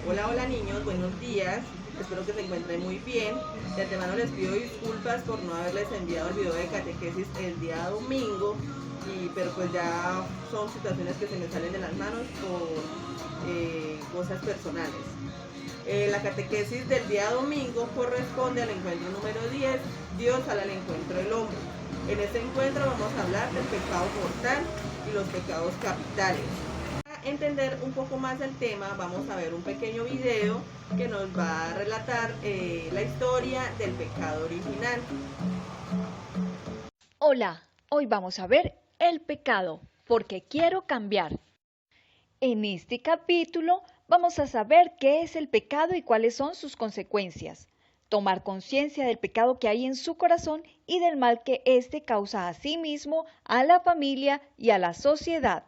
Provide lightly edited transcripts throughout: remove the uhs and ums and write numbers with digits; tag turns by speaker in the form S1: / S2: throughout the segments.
S1: Hola, hola niños, buenos días. Espero que se encuentren muy bien. De antemano les pido disculpas por no haberles enviado el video de catequesis el día domingo, pero pues ya son situaciones que se me salen de las manos por cosas personales. La catequesis del día domingo corresponde al encuentro número 10, Dios sale al encuentro del hombre. En este encuentro vamos a hablar del pecado mortal y los pecados capitales. Para entender un poco más el tema, vamos a ver un pequeño video que nos va a relatar la historia del pecado original.
S2: Hola, hoy vamos a ver el pecado, porque quiero cambiar. En este capítulo vamos a saber qué es el pecado y cuáles son sus consecuencias. Tomar conciencia del pecado que hay en su corazón y del mal que éste causa a sí mismo, a la familia y a la sociedad.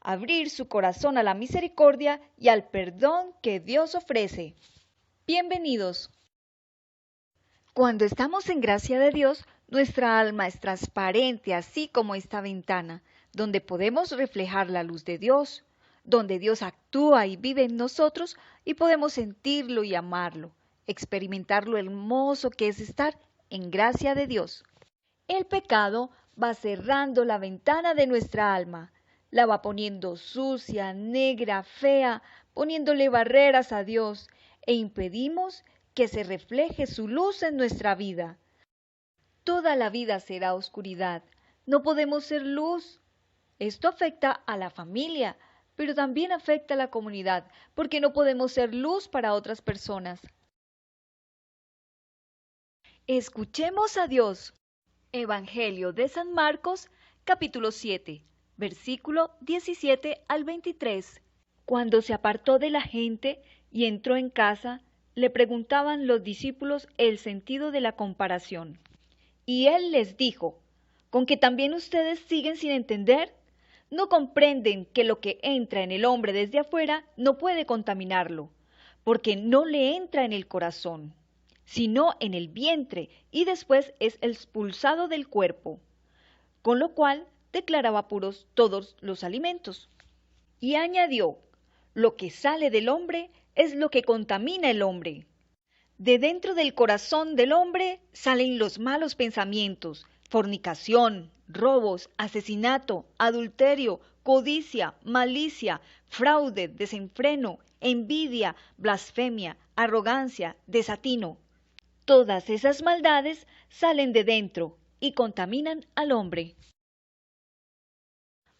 S2: Abrir su corazón a la misericordia y al perdón que Dios ofrece. Bienvenidos. Cuando estamos en gracia de Dios, nuestra alma es transparente, así como esta ventana, donde podemos reflejar la luz de Dios, donde Dios actúa y vive en nosotros y podemos sentirlo y amarlo, experimentar lo hermoso que es estar en gracia de Dios. El pecado va cerrando la ventana de nuestra alma, la va poniendo sucia, negra, fea, poniéndole barreras a Dios e impedimos que se refleje su luz en nuestra vida. Toda la vida será oscuridad. No podemos ser luz. Esto afecta a la familia, pero también afecta a la comunidad, porque no podemos ser luz para otras personas. Escuchemos a Dios. Evangelio de San Marcos, capítulo 7, versículo 17 al 23. Cuando se apartó de la gente y entró en casa, le preguntaban los discípulos el sentido de la comparación. Y él les dijo, ¿con que también ustedes siguen sin entender? ¿No comprenden que lo que entra en el hombre desde afuera no puede contaminarlo, porque no le entra en el corazón, sino en el vientre y después es expulsado del cuerpo? Con lo cual declaraba puros todos los alimentos. Y añadió, lo que sale del hombre es lo que contamina el hombre. De dentro del corazón del hombre salen los malos pensamientos, fornicación, robos, asesinato, adulterio, codicia, malicia, fraude, desenfreno, envidia, blasfemia, arrogancia, desatino. Todas esas maldades salen de dentro y contaminan al hombre.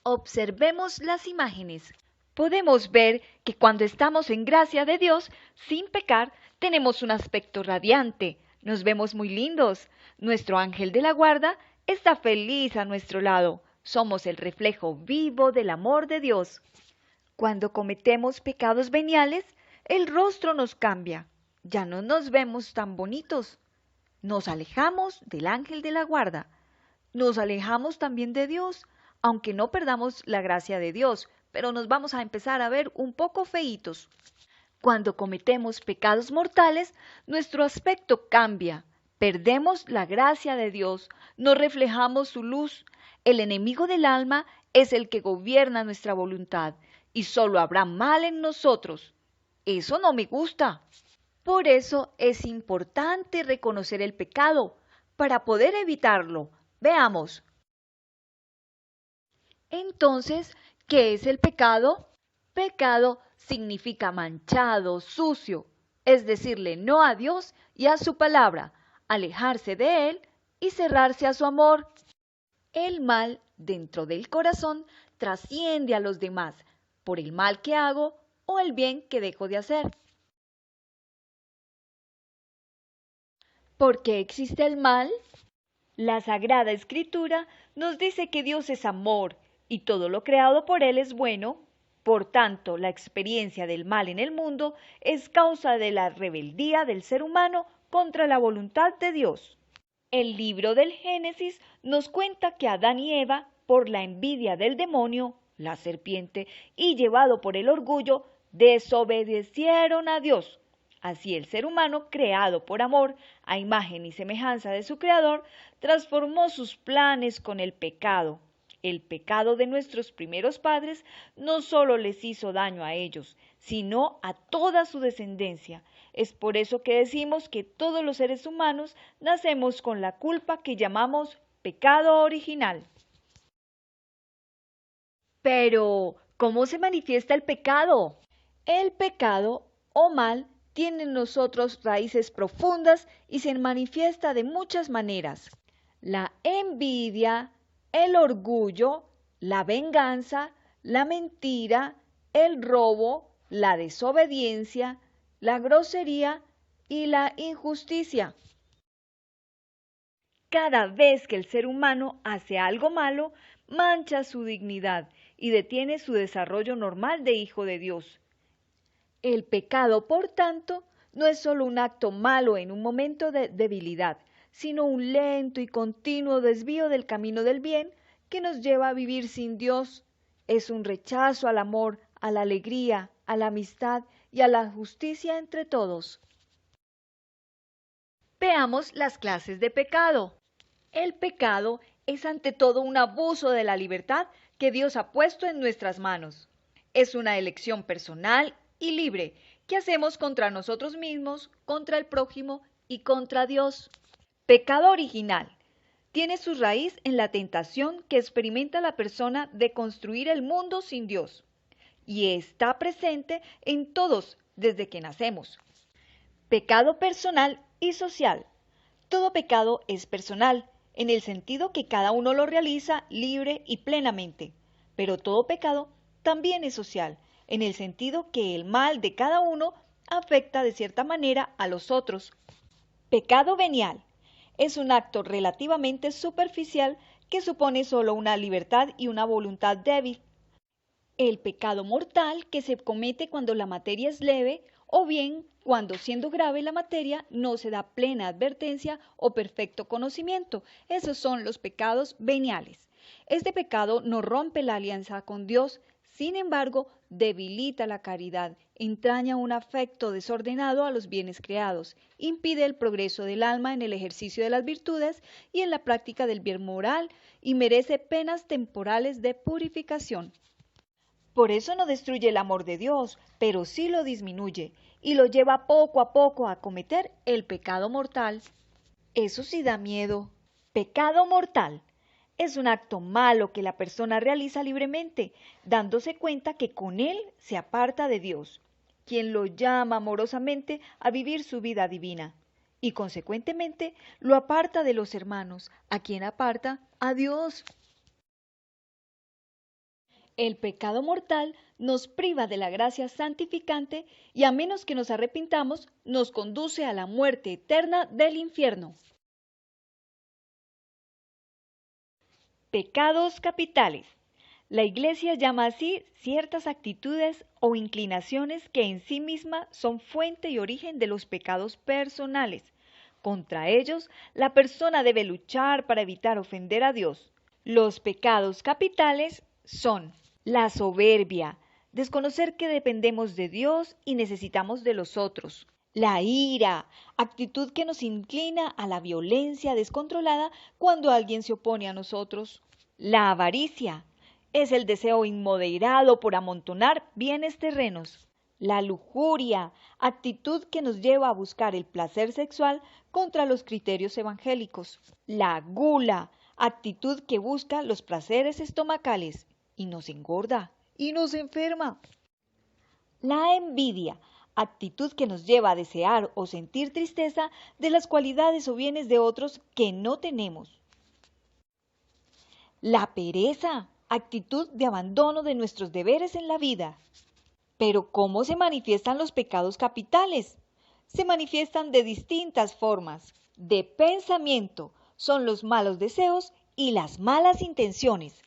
S2: Observemos las imágenes. Podemos ver que cuando estamos en gracia de Dios, sin pecar, tenemos un aspecto radiante, nos vemos muy lindos. Nuestro ángel de la guarda está feliz a nuestro lado. Somos el reflejo vivo del amor de Dios. Cuando cometemos pecados veniales, el rostro nos cambia. Ya no nos vemos tan bonitos. Nos alejamos del ángel de la guarda. Nos alejamos también de Dios, aunque no perdamos la gracia de Dios, pero nos vamos a empezar a ver un poco feitos. Cuando cometemos pecados mortales, nuestro aspecto cambia. Perdemos la gracia de Dios, no reflejamos su luz. El enemigo del alma es el que gobierna nuestra voluntad y solo habrá mal en nosotros. Eso no me gusta. Por eso es importante reconocer el pecado para poder evitarlo. Veamos. Entonces, ¿qué es el pecado? Pecado significa manchado, sucio, es decirle no a Dios y a su palabra, alejarse de Él y cerrarse a su amor. El mal dentro del corazón trasciende a los demás por el mal que hago o el bien que dejo de hacer. ¿Por qué existe el mal? La Sagrada Escritura nos dice que Dios es amor y todo lo creado por Él es bueno. Por tanto, la experiencia del mal en el mundo es causa de la rebeldía del ser humano contra la voluntad de Dios. El libro del Génesis nos cuenta que Adán y Eva, por la envidia del demonio, la serpiente, y llevado por el orgullo, desobedecieron a Dios. Así el ser humano, creado por amor, a imagen y semejanza de su Creador, transformó sus planes con el pecado. El pecado de nuestros primeros padres no solo les hizo daño a ellos, sino a toda su descendencia. Es por eso que decimos que todos los seres humanos nacemos con la culpa que llamamos pecado original. Pero, ¿cómo se manifiesta el pecado? El pecado o mal tiene en nosotros raíces profundas y se manifiesta de muchas maneras. La envidia, el orgullo, la venganza, la mentira, el robo, la desobediencia, la grosería y la injusticia. Cada vez que el ser humano hace algo malo, mancha su dignidad y detiene su desarrollo normal de hijo de Dios. El pecado, por tanto, no es solo un acto malo en un momento de debilidad, sino un lento y continuo desvío del camino del bien que nos lleva a vivir sin Dios. Es un rechazo al amor, a la alegría, a la amistad y a la justicia entre todos. Veamos las clases de pecado. El pecado es ante todo un abuso de la libertad que Dios ha puesto en nuestras manos. Es una elección personal y libre que hacemos contra nosotros mismos, contra el prójimo y contra Dios. Pecado original. Tiene su raíz en la tentación que experimenta la persona de construir el mundo sin Dios. Y está presente en todos desde que nacemos. Pecado personal y social. Todo pecado es personal, en el sentido que cada uno lo realiza libre y plenamente. Pero todo pecado también es social, en el sentido que el mal de cada uno afecta de cierta manera a los otros. Pecado venial. Es un acto relativamente superficial que supone solo una libertad y una voluntad débil. El pecado mortal que se comete cuando la materia es leve o bien cuando siendo grave la materia no se da plena advertencia o perfecto conocimiento. Esos son los pecados veniales. Este pecado no rompe la alianza con Dios, sin embargo, debilita la caridad, entraña un afecto desordenado a los bienes creados, impide el progreso del alma en el ejercicio de las virtudes y en la práctica del bien moral y merece penas temporales de purificación. Por eso no destruye el amor de Dios, pero sí lo disminuye y lo lleva poco a poco a cometer el pecado mortal. Eso sí da miedo. Pecado mortal. Es un acto malo que la persona realiza libremente, dándose cuenta que con él se aparta de Dios, quien lo llama amorosamente a vivir su vida divina, y consecuentemente lo aparta de los hermanos, a quien aparta a Dios. El pecado mortal nos priva de la gracia santificante y a menos que nos arrepintamos, nos conduce a la muerte eterna del infierno. Pecados capitales. La Iglesia llama así ciertas actitudes o inclinaciones que en sí mismas son fuente y origen de los pecados personales. Contra ellos, la persona debe luchar para evitar ofender a Dios. Los pecados capitales son la soberbia, desconocer que dependemos de Dios y necesitamos de los otros. La ira, actitud que nos inclina a la violencia descontrolada cuando alguien se opone a nosotros. La avaricia es el deseo inmoderado por amontonar bienes terrenos. La lujuria, actitud que nos lleva a buscar el placer sexual contra los criterios evangélicos. La gula, actitud que busca los placeres estomacales y nos engorda y nos enferma. La envidia, actitud que nos lleva a desear o sentir tristeza de las cualidades o bienes de otros que no tenemos. La pereza, actitud de abandono de nuestros deberes en la vida. Pero ¿cómo se manifiestan los pecados capitales? Se manifiestan de distintas formas. De pensamiento son los malos deseos y las malas intenciones.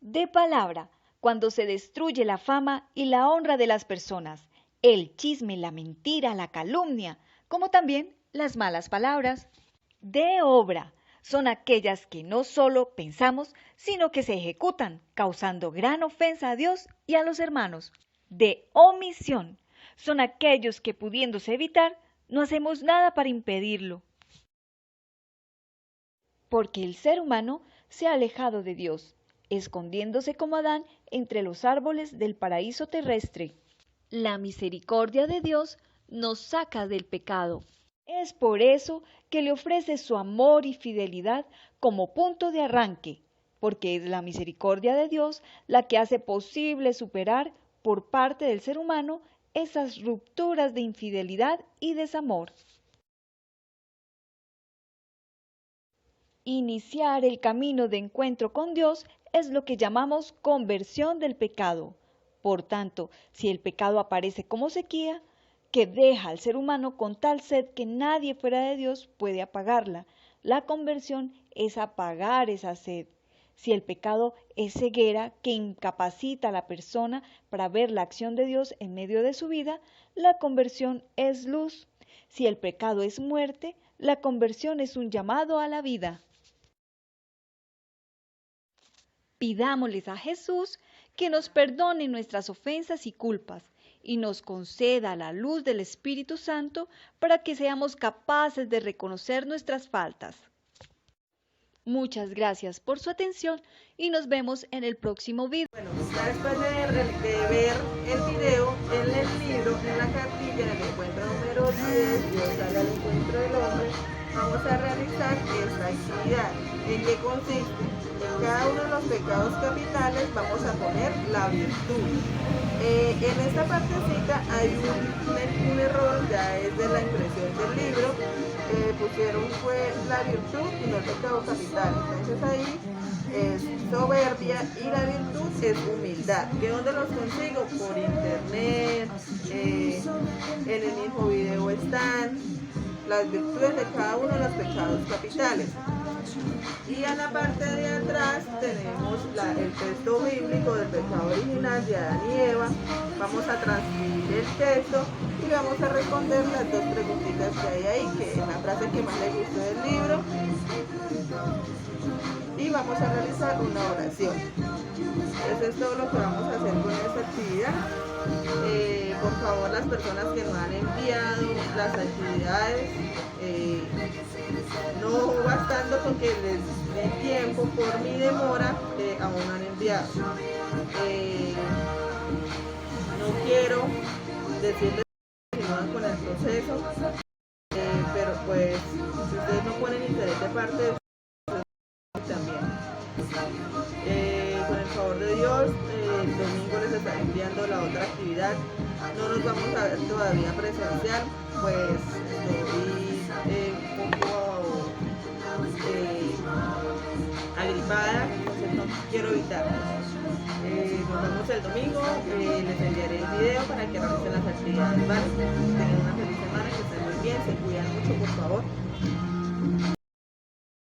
S2: De palabra, cuando se destruye la fama y la honra de las personas, el chisme, la mentira, la calumnia, como también las malas palabras. De obra, son aquellas que no solo pensamos, sino que se ejecutan, causando gran ofensa a Dios y a los hermanos. De omisión, son aquellos que pudiéndose evitar, no hacemos nada para impedirlo. Porque el ser humano se ha alejado de Dios, escondiéndose como Adán entre los árboles del paraíso terrestre. La misericordia de Dios nos saca del pecado. Es por eso que le ofrece su amor y fidelidad como punto de arranque, porque es la misericordia de Dios la que hace posible superar por parte del ser humano esas rupturas de infidelidad y desamor. Iniciar el camino de encuentro con Dios es lo que llamamos conversión del pecado. Por tanto, si el pecado aparece como sequía, que deja al ser humano con tal sed que nadie fuera de Dios puede apagarla, la conversión es apagar esa sed. Si el pecado es ceguera que incapacita a la persona para ver la acción de Dios en medio de su vida, la conversión es luz. Si el pecado es muerte, la conversión es un llamado a la vida. Pidámosles a Jesús que nos perdone nuestras ofensas y culpas y nos conceda la luz del Espíritu Santo para que seamos capaces de reconocer nuestras faltas. Muchas gracias por su atención y nos vemos en el próximo video.
S1: Bueno, ya después de ver el video, en el libro, en la cartilla, en el encuentro número 10, Dios sale al encuentro del hombre, vamos a realizar esta actividad. ¿En qué consiste? En cada uno de los pecados capitales vamos a poner la virtud. En esta partecita hay un error, ya es de la impresión del libro. Pusieron fue la virtud y no el pecado capital. Entonces ahí es soberbia y la virtud es humildad. ¿De dónde los consigo? Por internet, en el mismo video están las virtudes de cada uno de los pecados capitales. Y en la parte de atrás tenemos el texto bíblico del pecado original de Adán y Eva. Vamos a transcribir el texto y vamos a responder las dos preguntitas que hay ahí, que es la frase que más le gustó del libro. Y vamos a realizar una oración. Eso es todo lo que vamos a hacer con esta actividad. Por favor, las personas que nos han enviado las actividades, no bastando con que les dé tiempo por mi demora, aún no han enviado. No quiero decirles que no van con el proceso, pero pues si ustedes no ponen interés de parte de ustedes también. Con el favor de Dios, el domingo les estaré enviando la otra actividad. No nos vamos a ver todavía presencial, pues estoy un poco agripada, entonces no quiero evitarlo. Nos vemos el domingo, les enviaré el video para que realicen las actividades, ¿vale? Tengan una feliz semana, que estén muy bien, se cuidan mucho, por favor.